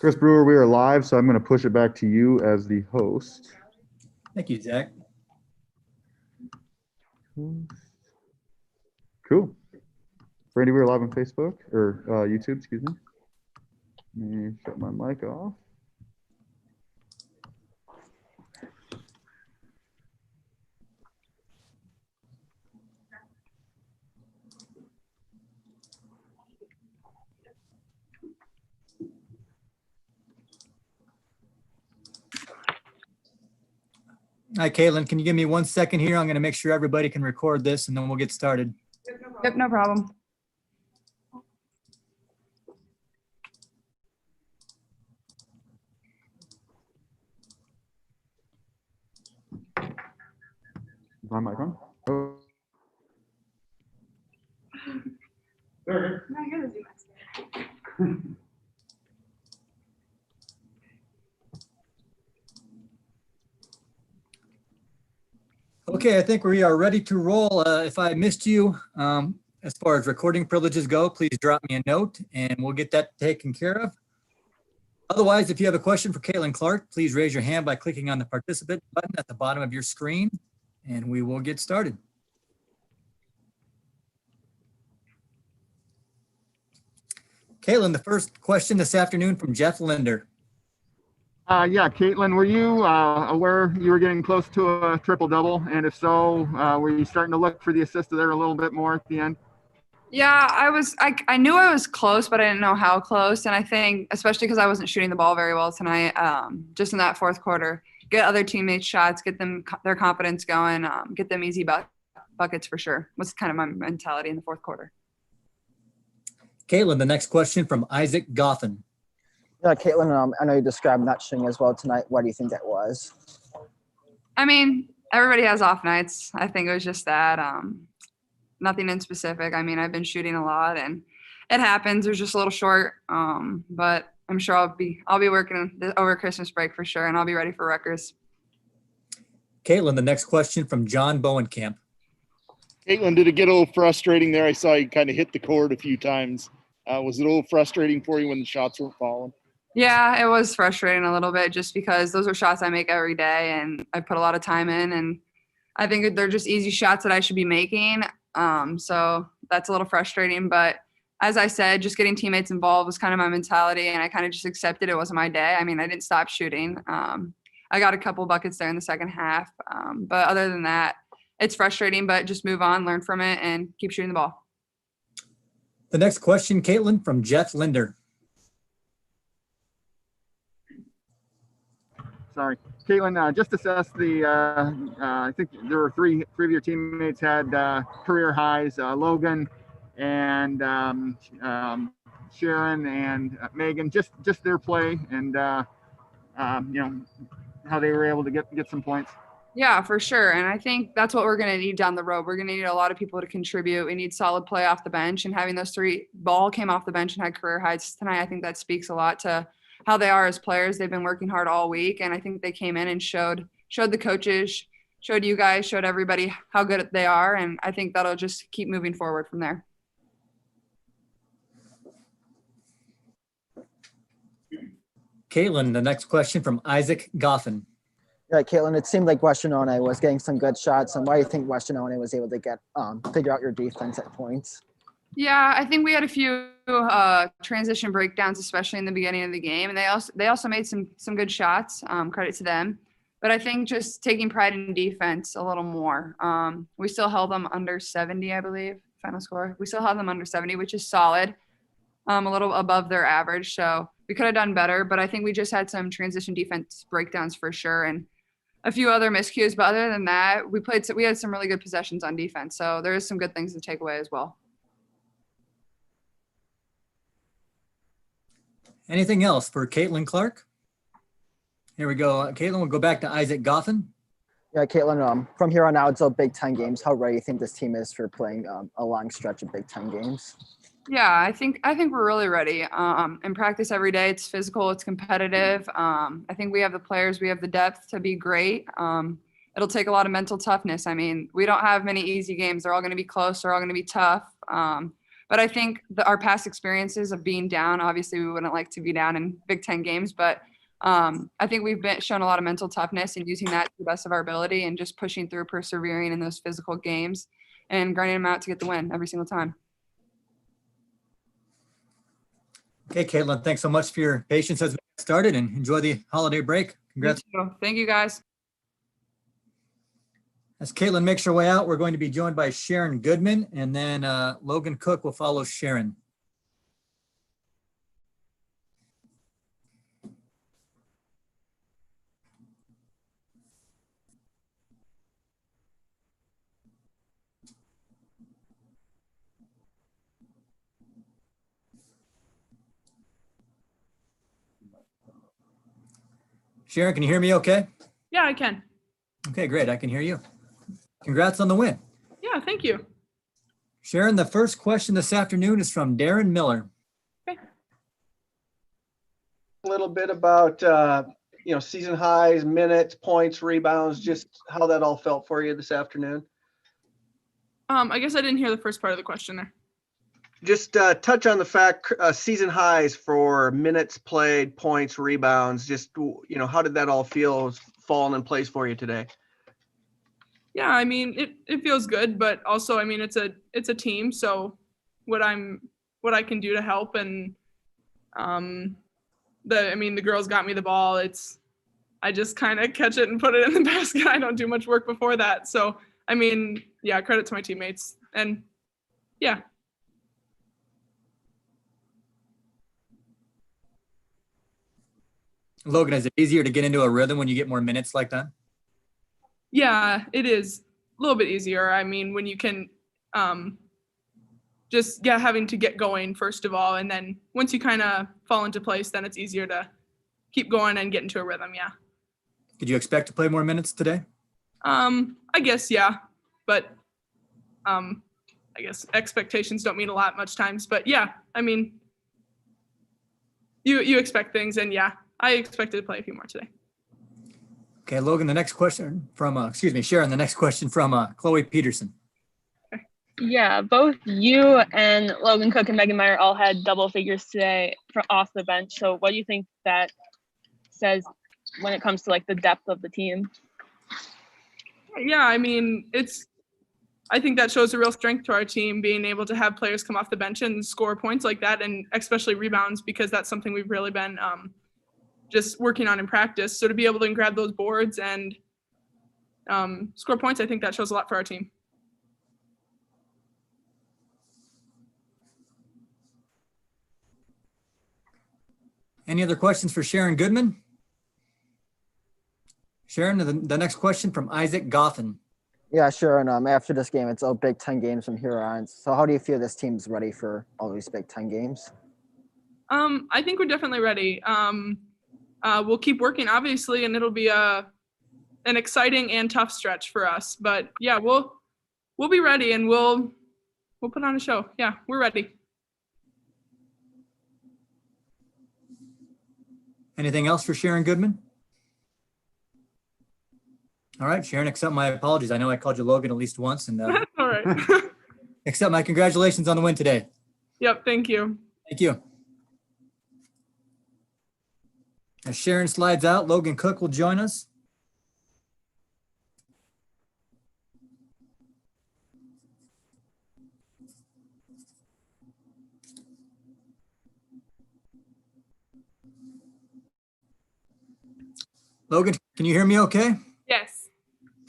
Chris Brewer, we are live, so I'm going to push it back to you as the host. Thank you, Zach. Cool. Brandy, we are live on Facebook or YouTube, excuse me. Let me shut my mic off. Hi, Caitlin. Can you give me 1 second here? I'm going to make sure everybody can record this, and then we'll get started. Yep, no problem. Is my mic on? Oh. There. No, you're the Zoom expert. Okay, I think we are ready to roll. If I missed you, as far as recording privileges go, please drop me a note and we'll get that taken care of. Otherwise, if you have a question for Caitlyn Clark, please raise your hand by clicking on the participant button at the bottom of your screen, and we will get started. Caitlin, the first question this afternoon from Jeff Linder. Yeah, Caitlin, were you aware you were getting close to a triple-double? And if so, were you starting to look for the assist there a little bit more at the end? Yeah, I knew I was close, but I didn't know how close. And I think, especially because I wasn't shooting the ball very well tonight, just in that fourth quarter, get other teammates shots, get them their confidence going, get them easy buckets for sure. Was kind of my mentality in the fourth quarter. Caitlin, the next question from Isaac Goffin. Yeah, Caitlin, I know you described not shooting as well tonight. Why do you think that was? I mean, everybody has off nights. I think it was just that. Nothing in specific. I mean, I've been shooting a lot, and it happens. It was just a little short, but I'm sure I'll be working over Christmas break for sure, and I'll be ready for Rutgers. Caitlin, the next question from John Bowenkamp. Caitlin, did it get a little frustrating there? I saw you kind of hit the court a few times. Was it a little frustrating for you when the shots weren't falling? Yeah, it was frustrating a little bit just because those are shots I make every day, and I put a lot of time in, and I think they're just easy shots that I should be making. So that's a little frustrating, but as I said, just getting teammates involved was kind of my mentality, and I kind of just accepted it wasn't my day. I mean, I didn't stop shooting. I got a couple buckets there in the second half, but other than that, it's frustrating, but just move on, learn from it, and keep shooting the ball. The next question, Caitlin, from Jeff Linder. Sorry. Caitlin, just assess the, I think there were three of your teammates had career highs, Logan and Sharon and Megan, just their play and, how they were able to get some points. Yeah, for sure. And I think that's what we're going to need down the road. We're going to need a lot of people to contribute. We need solid play off the bench, and having those three ball came off the bench and had career highs tonight. I think that speaks a lot to how they are as players. They've been working hard all week, and I think they came in and showed the coaches, showed you guys, showed everybody how good they are. And I think that'll just keep moving forward from there. Caitlin, the next question from Isaac Goffin. Yeah, Caitlin, it seemed like Western Illinois was getting some good shots. And why do you think Western Illinois was able to get figure out your defense at points? Yeah, I think we had a few transition breakdowns, especially in the beginning of the game, and they also made some good shots. Credit to them, but I think just taking pride in defense a little more. We still held them under 70, I believe, final score. We still held them under 70, which is solid, a little above their average. So we could have done better, but I think we just had some transition defense breakdowns for sure, and a few other miscues. But other than that, we had some really good possessions on defense. So there is some good things to take away as well. Anything else for Caitlyn Clark? Here we go. Caitlin, we'll go back to Isaac Goffin. Yeah, Caitlin, from here on out, it's all Big Ten games. How ready do you think this team is for playing a long stretch of Big Ten games? Yeah, I think we're really ready. In practice every day, it's physical, it's competitive. I think we have the players, we have the depth to be great. It'll take a lot of mental toughness. I mean, we don't have many easy games. They're all going to be close. They're all going to be tough. But But I think our past experiences of being down, obviously we wouldn't like to be down in Big Ten games, but I think we've shown a lot of mental toughness and using that to the best of our ability and just pushing through, persevering in those physical games and grinding them out to get the win every single time. Okay, Caitlin, thanks so much for your patience as we get started, and enjoy the holiday break. Congrats. You too. Thank you, guys. As Caitlin makes her way out, we're going to be joined by Sharon Goodman, and then Logan Cook will follow Sharon. Sharon, can you hear me okay? Yeah, I can. Okay, great. I can hear you. Congrats on the win. Yeah, thank you. Sharon, the first question this afternoon is from Darren Miller. Okay. A little bit about, season highs, minutes, points, rebounds, just how that all felt for you this afternoon. I guess I didn't hear the first part of the question there. Just touch on the fact, season highs for minutes played, points, rebounds, just, how did that all feel falling in place for you today? Yeah, I mean, it feels good, but also, I mean, it's a team. So what I can do to help, and the girls got me the ball. I just kind of catch it and put it in the basket. I don't do much work before that. So, I mean, yeah, credit to my teammates, and yeah. Logan, is it easier to get into a rhythm when you get more minutes like that? Yeah, it is a little bit easier. I mean, when you can having to get going first of all, and then once you kind of fall into place, then it's easier to keep going and get into a rhythm. Yeah. Did you expect to play more minutes today? I guess, yeah, but I guess expectations don't mean a lot much times, but yeah, I mean, you expect things, and yeah, I expected to play a few more today. Okay, Logan, the next question from, Sharon, the next question from Chloe Peterson. Yeah, both you and Logan Cook and Megan Meyer all had double figures today off the bench. So what do you think that says when it comes to like the depth of the team? Yeah, I mean, I think that shows a real strength to our team, being able to have players come off the bench and score points like that, and especially rebounds, because that's something we've really been just working on in practice. So to be able to grab those boards and score points, I think that shows a lot for our team. Any other questions for Sharon Goodman? Sharon, the next question from Isaac Goffin. Yeah, sure. And after this game, it's all Big Ten games from here on. So how do you feel this team's ready for all these Big Ten games? I think we're definitely ready. We'll keep working, obviously, and it'll be an exciting and tough stretch for us. But yeah, we'll be ready, and we'll put on a show. Yeah, we're ready. Anything else for Sharon Goodman? All right, Sharon, accept my apologies. I know I called you Logan at least once, and All right. accept my congratulations on the win today. Yep, thank you. Thank you. As Sharon slides out, Logan Cook will join us. Logan, can you hear me okay? Yes.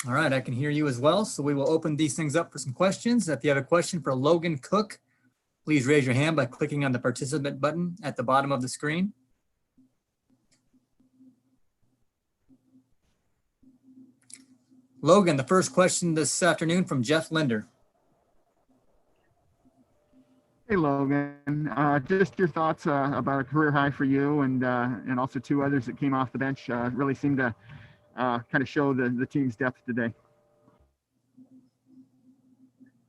All right, I can hear you as well. So we will open these things up for some questions. If you have a question for Logan Cook, please raise your hand by clicking on the participant button at the bottom of the screen. Logan, the first question this afternoon from Jeff Linder. Hey, Logan. Just your thoughts about a career high for you, and also two others that came off the bench. Really seemed to kind of show the team's depth today.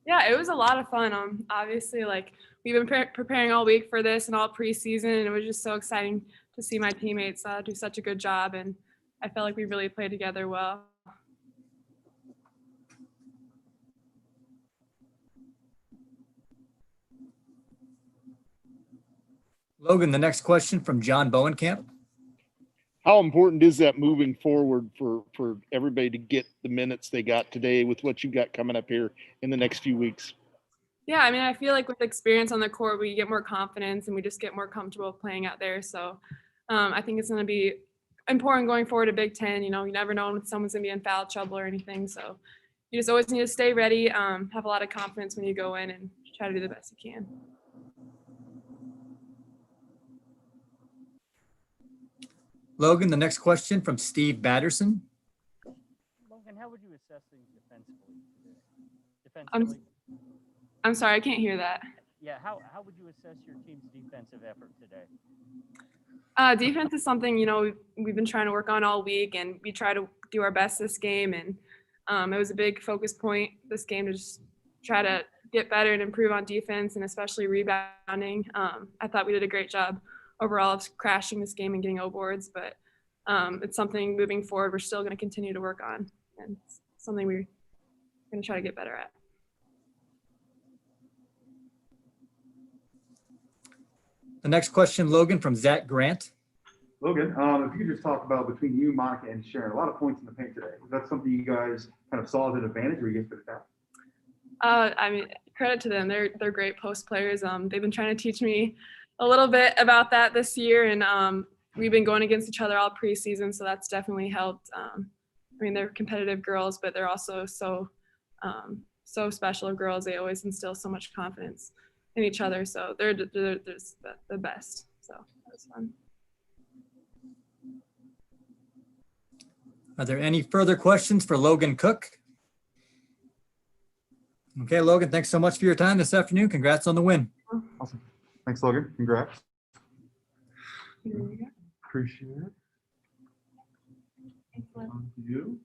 Yeah, it was a lot of fun. Obviously, like we've been preparing all week for this and all preseason, and it was just so exciting to see my teammates do such a good job, and I felt like we really played together well. Logan, the next question from John Bowenkamp. How important is that moving forward for everybody to get the minutes they got today with what you got coming up here in the next few weeks? Yeah, I mean, I feel like with experience on the court, we get more confidence and we just get more comfortable playing out there. So I think it's going to be important going forward to Big Ten. You know, you never know when someone's going to be in foul trouble or anything. So you just always need to stay ready, have a lot of confidence when you go in and try to do the best you can. Logan, the next question from Steve Batterson. Logan, how would you assess things defensively today? I'm sorry, I can't hear that. Yeah, how would you assess your team's defensive effort today? Defense is something, you know, we've been trying to work on all week, and we try to do our best this game. And it was a big focus point this game to just try to get better and improve on defense and especially rebounding. I thought we did a great job overall of crashing this game and getting O boards, but it's something moving forward we're still going to continue to work on, and it's something we're going to try to get better at. The next question, Logan, from Zach Grant. Logan, if you could just talk about between you, Monica, and Sharon, a lot of points in the paint today. Was that something you guys kind of saw as an advantage, or you guys put it down? I mean, credit to them. They're great post players. They've been trying to teach me a little bit about that this year, and we've been going against each other all preseason, so that's definitely helped. I mean, they're competitive girls, but they're also so special girls. They always instill so much confidence in each other, so they're just the best. So that was fun. Are there any further questions for Logan Cook? Okay, Logan, thanks so much for your time this afternoon. Congrats on the win. Awesome. Thanks, Logan. Congrats. Here we go. Appreciate it. Thanks, Lynn. On to you.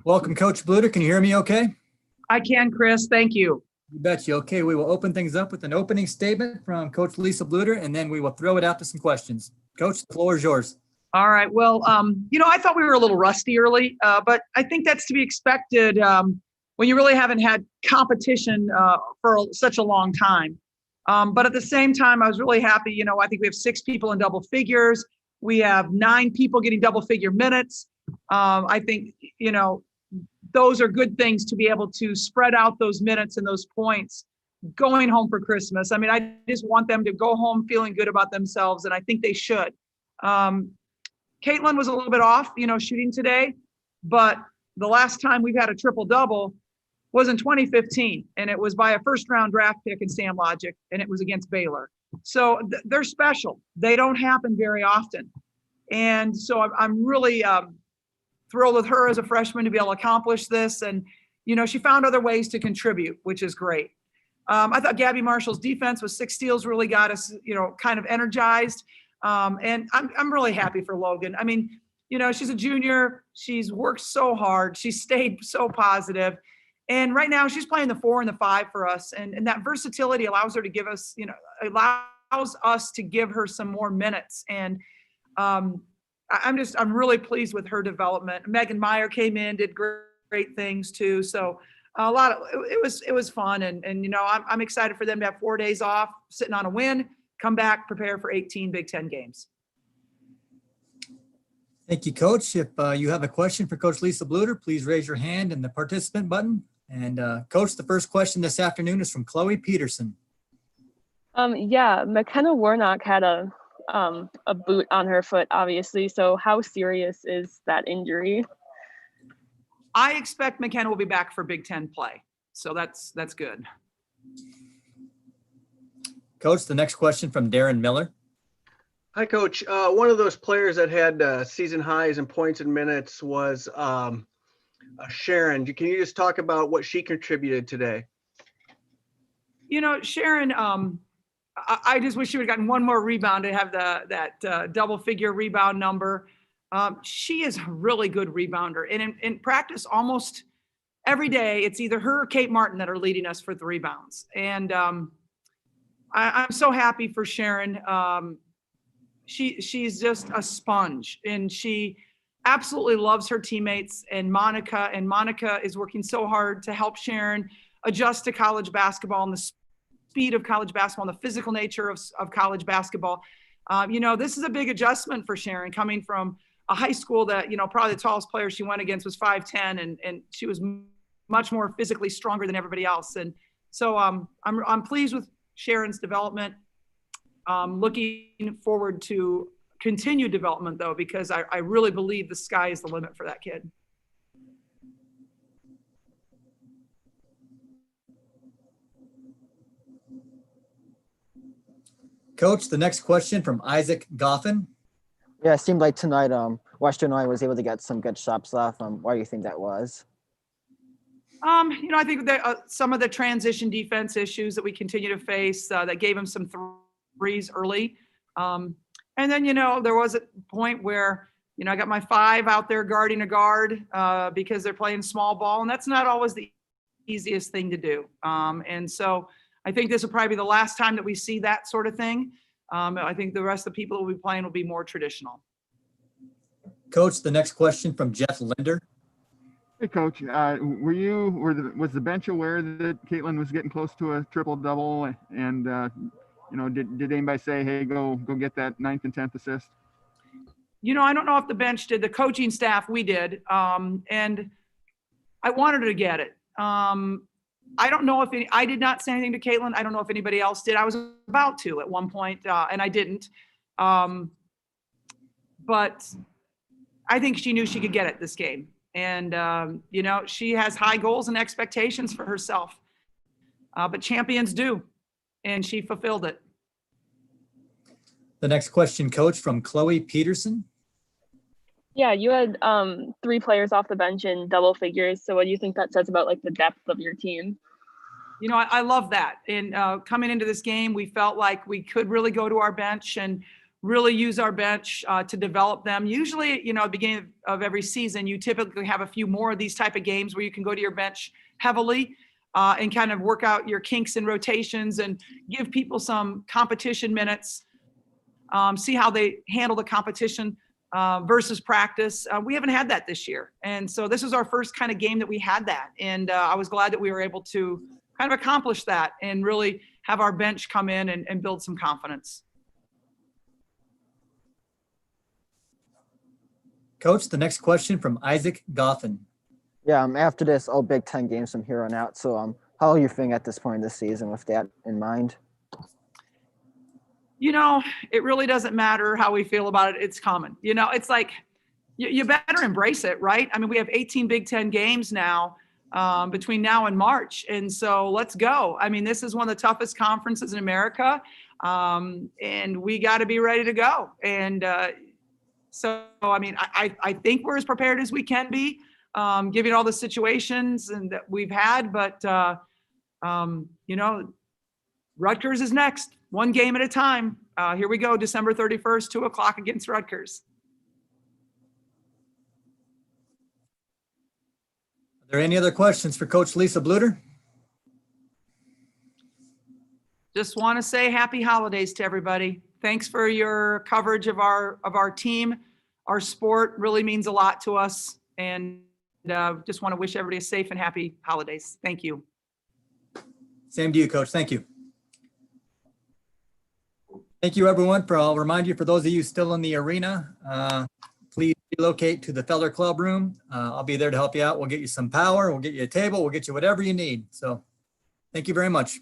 Welcome, Coach Bluder. Can you hear me okay? I can, Chris. Thank you. You betcha. Okay, we will open things up with an opening statement from Coach Lisa Bluder, and then we will throw it out to some questions. Coach, the floor is yours. All right. Well, I thought we were a little rusty early, but I think that's to be expected when you really haven't had competition for such a long time. But at the same time, I was really happy. I think we have 6 people in double figures. We have 9 people getting double figure minutes. I think, those are good things to be able to spread out those minutes and those points going home for Christmas. I mean, I just want them to go home feeling good about themselves, and I think they should. Caitlyn was a little bit off, shooting today, but the last time we've had a triple-double was in 2015, and it was by a first-round draft pick in Sam Logic, and it was against Baylor. So they're special. They don't happen very often. And so I'm really thrilled with her as a freshman to be able to accomplish this. And, she found other ways to contribute, which is great. I thought Gabby Marshall's defense with 6 steals really got us, kind of energized. And I'm really happy for Logan. I mean, she's a junior. She's worked so hard. She stayed so positive. And right now she's playing the 4 and the 5 for us. And that versatility allows her to give us, allows us to give her some more minutes. And I'm really pleased with her development. Megan Meyer came in, did great things too. So it was fun. And I'm excited for them to have 4 days off, sitting on a win, come back, prepare for 18 Big Ten games. Thank you, Coach. If you have a question for Coach Lisa Bluder, please raise your hand in the participant button. And Coach, the first question this afternoon is from Chloe Peterson. Yeah, McKenna Warnock had a boot on her foot, obviously. So how serious is that injury? I expect McKenna will be back for Big Ten play. So that's good. Coach, the next question from Darren Miller. Hi, Coach. One of those players that had season highs in points and minutes was Sharon. Can you just talk about what she contributed today? Sharon, I just wish she would have gotten one more rebound to have that double figure rebound number. She is a really good rebounder. And in practice, almost every day, it's either her or Kate Martin that are leading us for the rebounds. And I'm so happy for Sharon. she's just a sponge, and she absolutely loves her teammates and Monica is working so hard to help Sharon adjust to college basketball and the speed of college basketball and the physical nature of college basketball. This is a big adjustment for Sharon, coming from a high school that, probably the tallest player she went against was 5'10", and she was much more physically stronger than everybody else. And so I'm pleased with Sharon's development. Looking forward to continued development, though, because I really believe the sky is the limit for that kid. Coach, the next question from Isaac Goffin. Yeah, it seemed like tonight Western Illinois was able to get some good shots off. Why do you think that was? I think that some of the transition defense issues that we continue to face that gave them some threes early. And then, there was a point where, I got my 5 out there guarding a guard because they're playing small ball, and that's not always the easiest thing to do. And so I think this will probably be the last time that we see that sort of thing. I think the rest of the people that will be playing will be more traditional. Coach, the next question from Jeff Linder. Hey, Coach, was the bench aware that Caitlyn was getting close to a triple-double? And, did anybody say, hey, go get that 9th and 10th assist? I don't know if the bench did. The coaching staff, we did. And I wanted her to get it. I don't know if I did not say anything to Caitlyn. I don't know if anybody else did. I was about to at one point, and I didn't. But I think she knew she could get it this game. And, she has high goals and expectations for herself. But champions do. And she fulfilled it. The next question, Coach, from Chloe Peterson. Yeah, you had 3 players off the bench in double figures. So what do you think that says about the depth of your team? I love that. And coming into this game, we felt like we could really go to our bench and really use our bench to develop them. Usually, at the beginning of every season, you typically have a few more of these type of games where you can go to your bench heavily and kind of work out your kinks and rotations and give people some competition minutes, see how they handle the competition versus practice. We haven't had that this year. And so this is our first kind of game that we had that. And I was glad that we were able to kind of accomplish that and really have our bench come in and build some confidence. Coach, the next question from Isaac Goffin. Yeah, after this, all Big Ten games from here on out. So how are you feeling at this point in the season with that in mind? It really doesn't matter how we feel about it. It's coming. It's like you better embrace it, right? I mean, we have 18 Big Ten games now between now and March. And so let's go. I mean, this is one of the toughest conferences in America. And we got to be ready to go. And so, I mean, I think we're as prepared as we can be, given all the situations and that we've had. But, Rutgers is next, one game at a time. Here we go, December 31st, 2:00 against Rutgers. Are there any other questions for Coach Lisa Bluder? Just want to say happy holidays to everybody. Thanks for your coverage of our team. Our sport really means a lot to us. And just want to wish everybody a safe and happy holidays. Thank you. Same to you, Coach. Thank you. Thank you, everyone. I'll remind you, for those of you still in the arena, please relocate to the Feller Club room. I'll be there to help you out. We'll get you some power. We'll get you a table. We'll get you whatever you need. So thank you very much.